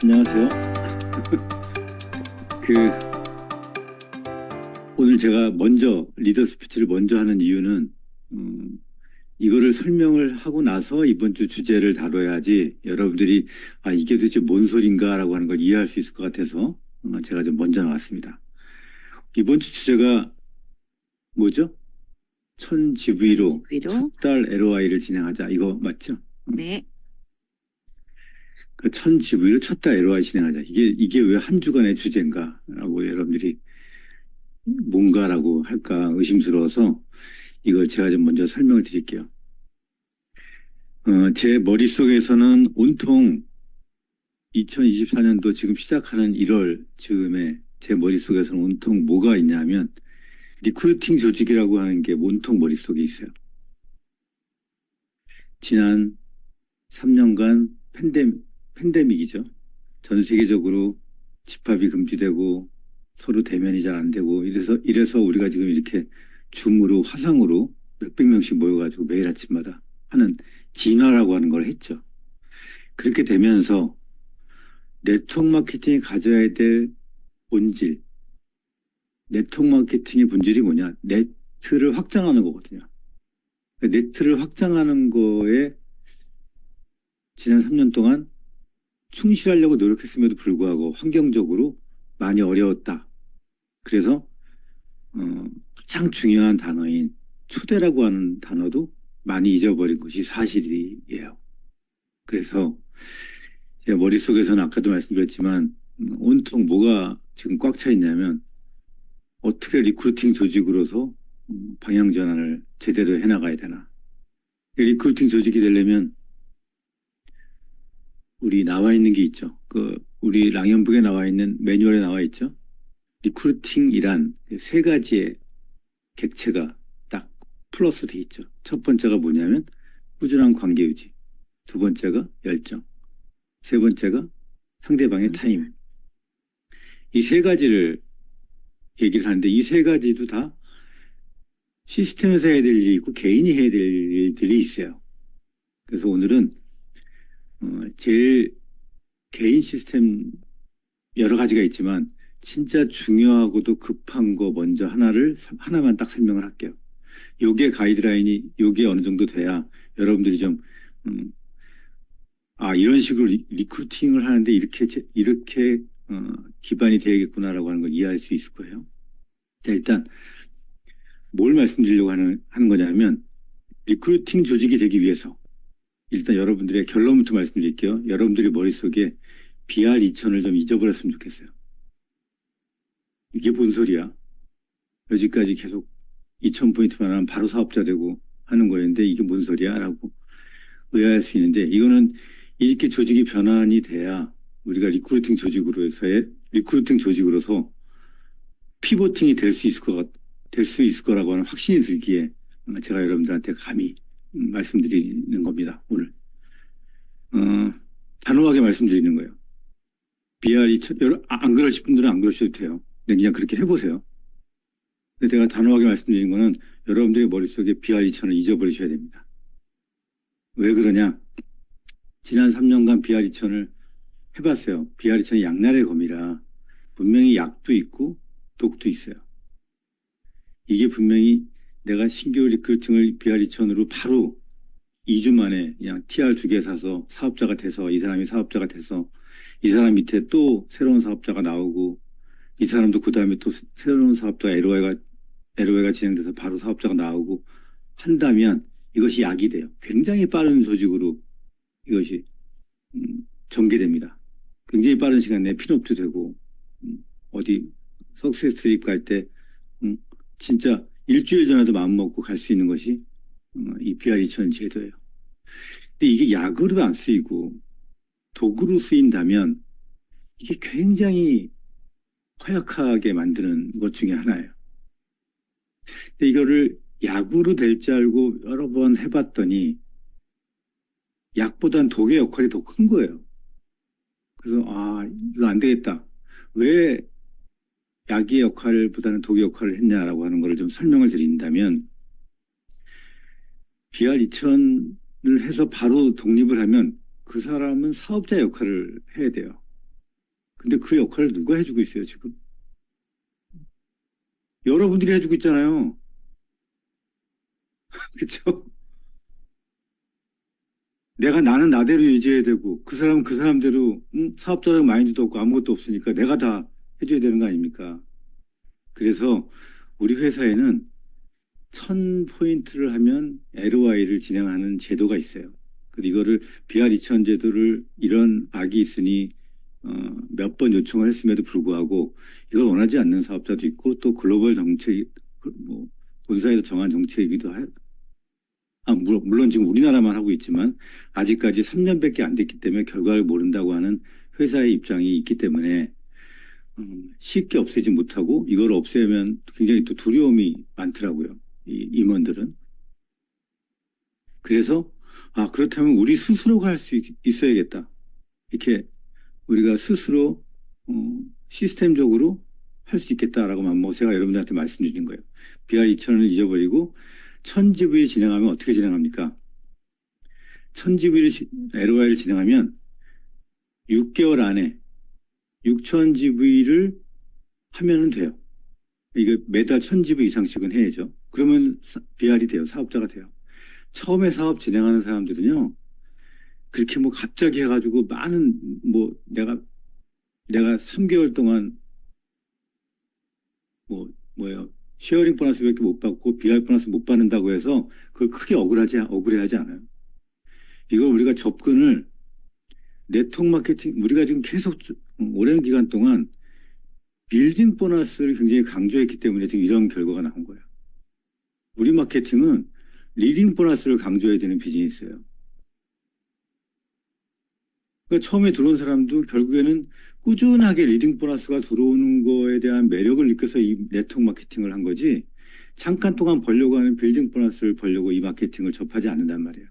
안녕하세요. 그 오늘 제가 먼저 리더 스피치를 먼저 하는 이유는 이거를 설명을 하고 나서 이번 주 주제를 다뤄야지 여러분들이 이게 도대체 뭔 소린가라고 하는 걸 이해할 수 있을 것 같아서 제가 좀 먼저 나왔습니다. 이번 주 주제가 뭐죠? 1000GV로 첫 달 LOI를 진행하자. 이거 맞죠? 네. 그 1000GV로 첫 달 LOI 진행하자. 이게 왜 한 주간의 주제인가라고 여러분들이 뭔가라고 할까 의심스러워서 이걸 제가 좀 먼저 설명을 드릴게요. 제 머릿속에서는 온통 2024년도 지금 시작하는 1월 즈음에 제 머릿속에서는 온통 뭐가 있냐면 리크루팅 조직이라고 하는 게 온통 머릿속에 있어요. 지난 3년간 팬데믹이죠. 전 세계적으로 집합이 금지되고 서로 대면이 잘 안 되고 이래서 우리가 지금 이렇게 줌으로 화상으로 몇백 명씩 모여가지고 매일 아침마다 하는 진화라고 하는 걸 했죠. 그렇게 되면서 네트워크 마케팅이 가져야 될 본질, 네트워크 마케팅의 본질이 뭐냐? 네트를 확장하는 거거든요. 네트를 확장하는 거에 지난 3년 동안 충실하려고 노력했음에도 불구하고 환경적으로 많이 어려웠다. 그래서 가장 중요한 단어인 초대라고 하는 단어도 많이 잊어버린 것이 사실이에요. 그래서 제 머릿속에서는 아까도 말씀드렸지만 온통 뭐가 지금 꽉 차 있냐면 어떻게 리크루팅 조직으로서 방향 전환을 제대로 해나가야 되나. 리크루팅 조직이 되려면 우리 나와 있는 게 있죠. 우리 랑연북에 나와 있는 매뉴얼에 나와 있죠. 리크루팅이란 세 가지의 객체가 딱 플러스 돼 있죠. 첫 번째가 뭐냐면 꾸준한 관계 유지. 두 번째가 열정. 세 번째가 상대방의 타임. 이 세 가지를 얘기를 하는데 이 세 가지도 다 시스템에서 해야 될 일이 있고 개인이 해야 될 일들이 있어요. 그래서 오늘은 제일 개인 시스템 여러 가지가 있지만 진짜 중요하고도 급한 거 먼저 하나만 딱 설명을 할게요. 요게 가이드라인이 요게 어느 정도 돼야 여러분들이 좀 이런 식으로 리크루팅을 하는데 이렇게 기반이 되겠구나라고 하는 걸 이해할 수 있을 거예요. 자, 일단 뭘 말씀드리려고 하는 거냐면 리크루팅 조직이 되기 위해서 일단 여러분들의 결론부터 말씀드릴게요. 여러분들이 머릿속에 BR2000을 좀 잊어버렸으면 좋겠어요. 이게 뭔 소리야? 여지까지 계속 2000포인트만 하면 바로 사업자 되고 하는 거였는데 이게 뭔 소리야? 라고 의아할 수 있는데 이거는 이렇게 조직이 변환이 돼야 우리가 리크루팅 조직으로서 피보팅이 될 수 있을 거라고 하는 확신이 들기에 제가 여러분들한테 감히 말씀드리는 겁니다. 오늘. 단호하게 말씀드리는 거예요. BR2000, 안 그러실 분들은 안 그러셔도 돼요. 그냥 그렇게 해보세요. 근데 제가 단호하게 말씀드리는 거는 여러분들의 머릿속에 BR2000을 잊어버리셔야 됩니다. 왜 그러냐? 지난 3년간 BR2000을 해봤어요. BR2000이 양날의 검이라 분명히 약도 있고 독도 있어요. 이게 분명히 내가 신규 리크루팅을 BR2000으로 바로 2주 만에 그냥 TR 2개 사서 사업자가 돼서 이 사람이 사업자가 돼서 이 사람 밑에 또 새로운 사업자가 나오고 이 사람도 그 다음에 또 새로운 사업자가 LOI가 진행돼서 바로 사업자가 나오고 한다면 이것이 약이 돼요. 굉장히 빠른 조직으로 이것이 전개됩니다. 굉장히 빠른 시간 내에 핀업도 되고 어디 석세스트립 갈 때 진짜 일주일 전에도 마음먹고 갈 수 있는 것이 이 BR2000 제도예요. 근데 이게 약으로 안 쓰이고 도구로 쓰인다면 이게 굉장히 허약하게 만드는 것 중에 하나예요. 근데 이거를 약으로 될 줄 알고 여러 번 해봤더니 약보단 독의 역할이 더 큰 거예요. 그래서 이거 안 되겠다. 왜 약의 역할보다는 독의 역할을 했냐라고 하는 것을 좀 설명을 드린다면 BR2000을 해서 바로 독립을 하면 그 사람은 사업자 역할을 해야 돼요. 근데 그 역할을 누가 해주고 있어요, 지금? 여러분들이 해주고 있잖아요. 그쵸? 나는 나대로 유지해야 되고, 그 사람은 그 사람대로, 사업자적 마인드도 없고 아무것도 없으니까 내가 다 해줘야 되는 거 아닙니까? 그래서 우리 회사에는 1000포인트를 하면 LOI를 진행하는 제도가 있어요. 근데 이거를 BR2000 제도를 이런 악이 있으니 몇 번 요청을 했음에도 불구하고 이걸 원하지 않는 사업자도 있고 또 글로벌 정책, 뭐 본사에서 정한 정책이기도 물론 지금 우리나라만 하고 있지만 아직까지 3년밖에 안 됐기 때문에 결과를 모른다고 하는 회사의 입장이 있기 때문에 쉽게 없애지 못하고 이걸 없애면 굉장히 또 두려움이 많더라고요. 이 임원들은. 그래서 그렇다면 우리 스스로가 할 수 있어야겠다. 이렇게 우리가 스스로 시스템적으로 할 수 있겠다라고 맘먹고 제가 여러분들한테 말씀드린 거예요. BR2000을 잊어버리고 1000GV 진행하면 어떻게 진행합니까? 1000GV를 LOI를 진행하면 6개월 안에 6000GV를 하면은 돼요. 이게 매달 1000GV 이상씩은 해야죠. 그러면 BR이 돼요. 사업자가 돼요. 처음에 사업 진행하는 사람들은요, 그렇게 뭐 갑자기 해가지고 많은, 내가 3개월 동안 뭐예요. 쉐어링 보너스밖에 못 받고 BR 보너스 못 받는다고 해서 그걸 크게 억울해하지 않아요. 이걸 우리가 접근을 네트워크 마케팅, 우리가 지금 계속 오랜 기간 동안 빌딩 보너스를 굉장히 강조했기 때문에 지금 이런 결과가 나온 거예요. 우리 마케팅은 리딩 보너스를 강조해야 되는 비즈니스예요. 그러니까 처음에 들어온 사람도 결국에는 꾸준하게 리딩 보너스가 들어오는 거에 대한 매력을 느껴서 이 네트워크 마케팅을 한 거지 잠깐 동안 벌려고 하는 빌딩 보너스를 벌려고 이 마케팅을 접하지 않는단 말이에요.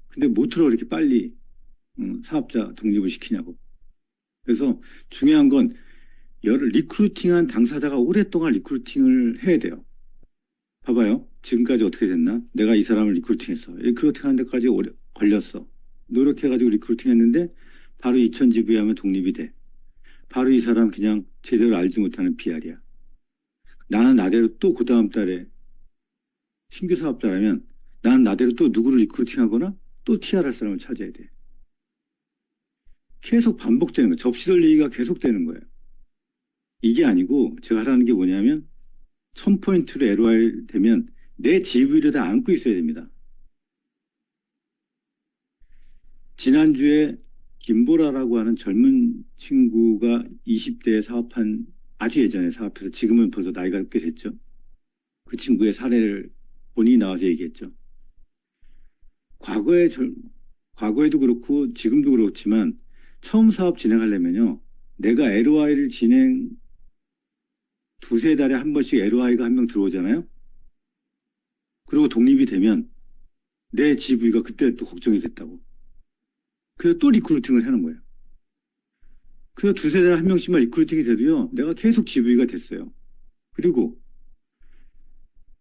근데 뭐처럼 이렇게 빨리 사업자 독립을 시키냐고. 그래서 중요한 건 리크루팅한 당사자가 오랫동안 리크루팅을 해야 돼요. 봐봐요. 지금까지 어떻게 됐나? 내가 이 사람을 리크루팅했어. 리크루팅하는 데까지 오래 걸렸어. 노력해가지고 리크루팅했는데 바로 2000GV 하면 독립이 돼. 바로 이 사람 그냥 제대로 알지 못하는 BR이야. 나는 나대로 또 그 다음 달에 신규 사업자라면 나는 나대로 또 누구를 리크루팅하거나 또 TR 할 사람을 찾아야 돼. 계속 반복되는 거야. 접시 돌리기가 계속되는 거예요. 이게 아니고 제가 하라는 게 뭐냐면 1000포인트로 LOI 되면 내 GV를 다 안고 있어야 됩니다. 지난주에 김보라라고 하는 젊은 친구가 20대에 사업한 아주 예전에 사업해서 지금은 벌써 나이가 꽤 됐죠. 그 친구의 사례를 본인이 나와서 얘기했죠. 과거에도 그렇고 지금도 그렇지만 처음 사업 진행하려면요. 내가 LOI를 두세 달에 한 번씩 LOI가 한 명 들어오잖아요. 그리고 독립이 되면 내 GV가 그때 또 걱정이 됐다고. 그래서 또 리크루팅을 하는 거예요. 그래서 두세 달에 한 명씩만 리크루팅이 돼도요. 내가 계속 GV가 됐어요. 그리고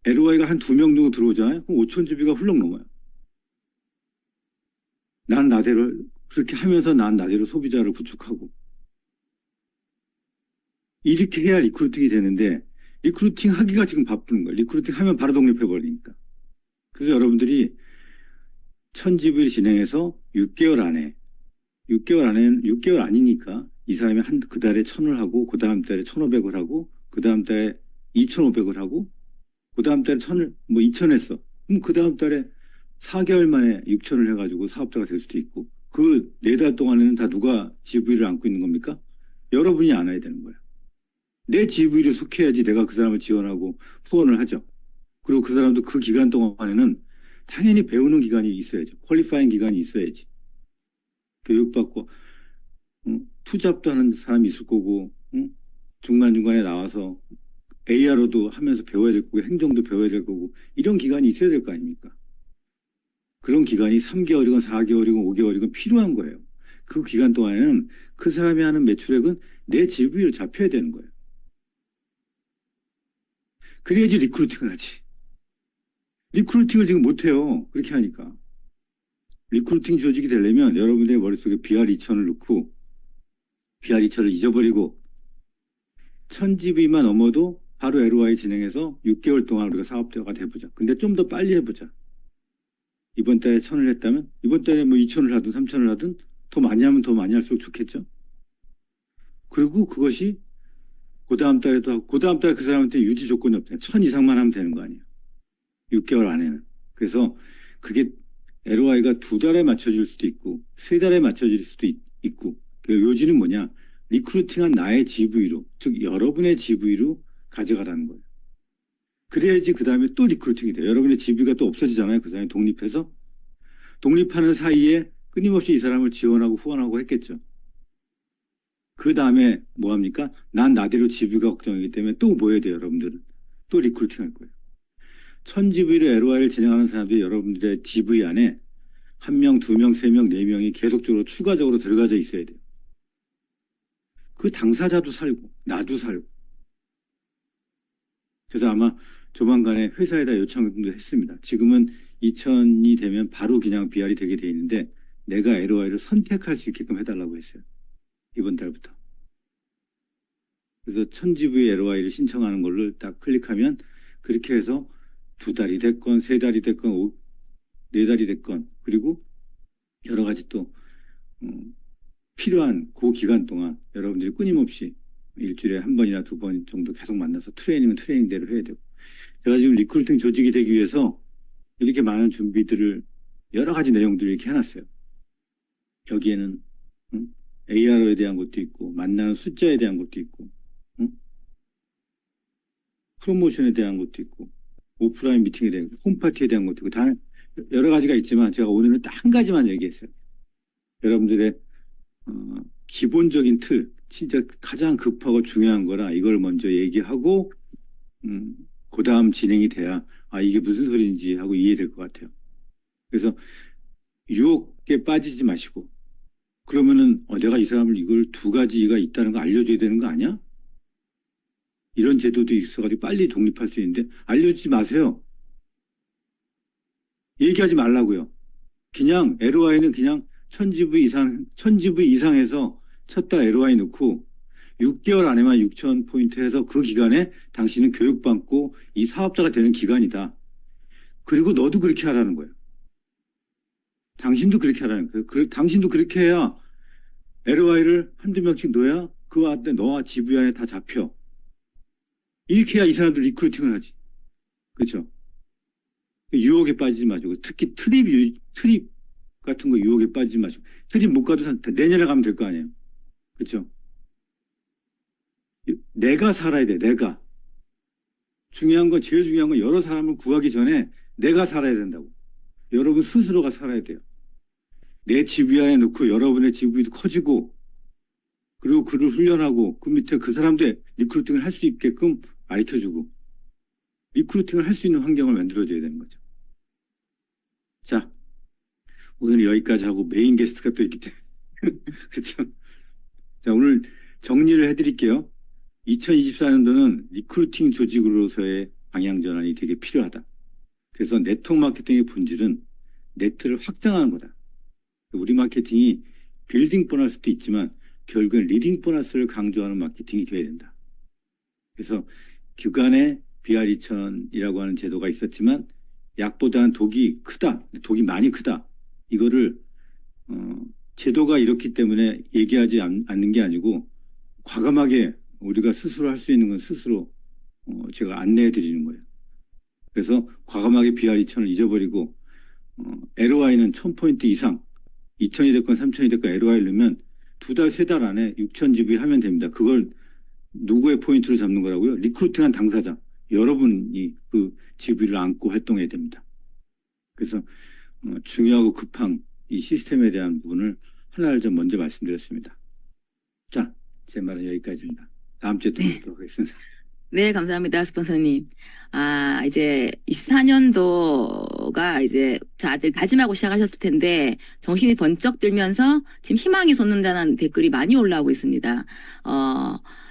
LOI가 한 두 명 정도 들어오잖아요. 그럼 5천 GV가 훌렁 넘어요. 난 나대로 그렇게 하면서 난 나대로 소비자를 구축하고 이렇게 해야 리크루팅이 되는데 리크루팅 하기가 지금 바쁘는 거예요. 리크루팅 하면 바로 독립해버리니까. 그래서 여러분들이 1000GV 진행해서 6개월 아니니까 이 사람이 그 달에 1000을 하고 그 다음 달에 1500을 하고 그 다음 달에 2500을 하고 그 다음 달에 1000을 2000 했어. 그럼 그 다음 달에 4개월 만에 6000을 해가지고 사업자가 될 수도 있고 그 4달 동안에는 다 누가 GV를 안고 있는 겁니까? 여러분이 안아야 되는 거예요. 내 GV를 속해야지 내가 그 사람을 지원하고 후원을 하죠. 그리고 그 사람도 그 기간 동안에는 당연히 배우는 기간이 있어야죠. 퀄리파잉 기간이 있어야지. 교육받고 투잡도 하는 사람이 있을 거고 중간중간에 나와서 AR로도 하면서 배워야 될 거고 행정도 배워야 될 거고 이런 기간이 있어야 될 거 아닙니까? 그런 기간이 3개월이건 4개월이건 5개월이건 필요한 거예요. 그 기간 동안에는 그 사람이 하는 매출액은 내 GV로 잡혀야 되는 거예요. 그래야지 리크루팅을 하지. 리크루팅을 지금 못해요. 그렇게 하니까. 리크루팅 조직이 되려면 여러분의 머릿속에 BR2000을 넣고 BR2천을 잊어버리고 1000GB만 넘어도 바로 LOI 진행해서 6개월 동안 우리가 사업자가 돼보자. 근데 좀 더 빨리 해보자. 이번 달에 1000을 했다면 이번 달에 뭐 2000을 하든 3000을 하든 더 많이 하면 더 많이 할수록 좋겠죠. 그리고 그것이 그 다음 달에도 하고 그 다음 달에 그 사람한테 유지 조건이 없잖아요. 1000 이상만 하면 되는 거 아니에요. 6개월 안에는. 그래서 그게 LOI가 2달에 맞춰질 수도 있고 3달에 맞춰질 수도 있고 그 요지는 뭐냐. 리크루팅한 나의 GV로 즉 여러분의 GV로 가져가라는 거예요. 그래야지 그 다음에 또 리크루팅이 돼요. 여러분의 GV가 또 없어지잖아요. 그 사람이 독립해서. 독립하는 사이에 끊임없이 이 사람을 지원하고 후원하고 했겠죠. 그 다음에 뭐 합니까? 난 나대로 GV가 걱정이기 때문에 또 뭐 해야 돼요, 여러분들은? 또 리크루팅 할 거예요. 1000GV로 LOI를 진행하는 사람들이 여러분들의 GV 안에 1명, 2명, 3명, 4명이 계속적으로 추가적으로 들어가져 있어야 돼요. 그 당사자도 살고, 나도 살고. 그래서 아마 조만간에 회사에다 요청도 했습니다. 지금은 2000이 되면 바로 그냥 BR이 되게 돼 있는데 내가 LOI를 선택할 수 있게끔 해달라고 했어요. 이번 달부터. 그래서 1000GV LOI를 신청하는 걸로 딱 클릭하면 그렇게 해서 2달이 됐건 3달이 됐건 4달이 됐건 그리고 여러 가지 또 필요한 그 기간 동안 여러분들이 끊임없이 일주일에 1번이나 2번 정도 계속 만나서 트레이닝은 트레이닝대로 해야 되고 제가 지금 리크루팅 조직이 되기 위해서 이렇게 많은 준비들을 여러 가지 내용들을 이렇게 해놨어요. 여기에는 ARO에 대한 것도 있고 만나는 숫자에 대한 것도 있고 프로모션에 대한 것도 있고 오프라인 미팅에 대한 홈파티에 대한 것도 있고 다 여러 가지가 있지만 제가 오늘은 딱 한 가지만 얘기했어요. 여러분들의 기본적인 틀 진짜 가장 급하고 중요한 거라 이걸 먼저 얘기하고 그 다음 진행이 돼야 아 이게 무슨 소리인지 하고 이해될 것 같아요. 그래서 유혹에 빠지지 마시고 그러면은 내가 이 사람을 이걸 2가지가 있다는 거 알려줘야 되는 거 아니야? 이런 제도도 있어가지고 빨리 독립할 수 있는데 알려주지 마세요. 얘기하지 말라고요. 그냥 LOI는 그냥 1000GV 이상해서 쳤다 LOI 넣고 6개월 안에만 6000포인트 해서 그 기간에 당신은 교육받고 이 사업자가 되는 기간이다. 그리고 너도 그렇게 하라는 거예요. 당신도 그렇게 하라는 거예요. 당신도 그렇게 해야 LOI를 한두 명씩 넣어야 그 안에 너와 GV 안에 다 잡혀. 이렇게 해야 이 사람들 리크루팅을 하지. 그렇죠? 유혹에 빠지지 마시고 특히 트립 같은 거 유혹에 빠지지 마시고 트립 못 가도 내년에 가면 될 거 아니에요. 그렇죠? 내가 살아야 돼. 내가. 제일 중요한 건 여러 사람을 구하기 전에 내가 살아야 된다고. 여러분 스스로가 살아야 돼요. 내 GV 안에 넣고 여러분의 GV도 커지고 그리고 그를 훈련하고 그 밑에 그 사람들 리크루팅을 할 수 있게끔 가르쳐주고 리크루팅을 할 수 있는 환경을 만들어줘야 되는 거죠. 자, 오늘 여기까지 하고 메인 게스트가 또 있기 때문에 그렇죠? 자, 오늘 정리를 해드릴게요. 2024년도는 리크루팅 조직으로서의 방향 전환이 되게 필요하다. 그래서 네트워크 마케팅의 본질은 네트를 확장하는 거다. 우리 마케팅이 빌딩 보너스도 있지만 결국엔 리딩 보너스를 강조하는 마케팅이 돼야 된다. 그래서 규간에 BR2000이라고 하는 제도가 있었지만 약보다는 독이 크다. 독이 많이 크다. 이거를 제도가 이렇기 때문에 얘기하지 않는 게 아니고 과감하게 우리가 스스로 할 수 있는 건 스스로 제가 안내해 드리는 거예요. 그래서 과감하게 BR2000을 잊어버리고 LOI는 1000포인트 이상 2000이 됐건 3000이 됐건 LOI를 넣으면 2달, 3달 안에 6000GV 하면 됩니다. 그걸 누구의 포인트로 잡는 거라고요? 리크루팅한 당사자. 여러분이 그 GV를 안고 활동해야 됩니다. 그래서 중요하고 급한 이 시스템에 대한 부분을 하나를 좀 먼저 말씀드렸습니다. 자, 제 말은 여기까지입니다. 다음 주에 또 뵙도록 하겠습니다. 네, 감사합니다, 스폰서님. 이제 24년도가 이제 다들 다짐하고 시작하셨을 텐데 정신이 번쩍 들면서 지금 희망이 솟는다는 댓글이 많이 올라오고 있습니다.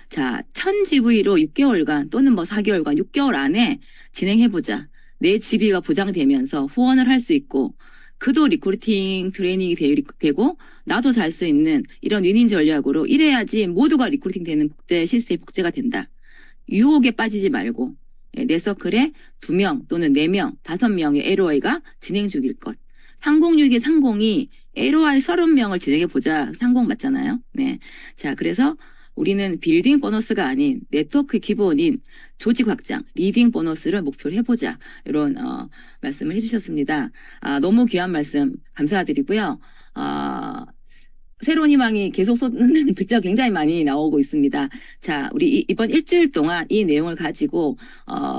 자, 1000GV로 6개월간 또는 뭐 4개월간 6개월 안에 진행해보자. 내 GV가 보장되면서 후원을 할 수 있고 그도 리크루팅 트레이닝이 되고 나도 살 수 있는 이런 윈윈 전략으로 이래야지 모두가 리크루팅 되는 복제 시스템이 복제가 된다. 유혹에 빠지지 말고 내 서클에 2명 또는 4명, 5명의 LOI가 진행 중일 것. 상공육의 상공이 LOI 30명을 진행해 보자. 상공 맞잖아요. 네. 자, 그래서 우리는 빌딩 보너스가 아닌 네트워크의 기본인 조직 확장, 리딩 보너스를 목표로 해보자. 이런 말씀을 해주셨습니다. 너무 귀한 말씀 감사드리고요. 새로운 희망이 계속 쏟는 글자가 굉장히 많이 나오고 있습니다. 자, 우리 이번 일주일 동안 이 내용을 가지고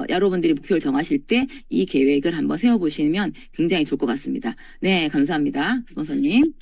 여러분들이 목표를 정하실 때 이 계획을 한번 세워보시면 굉장히 좋을 것 같습니다. 네, 감사합니다. 스폰서님.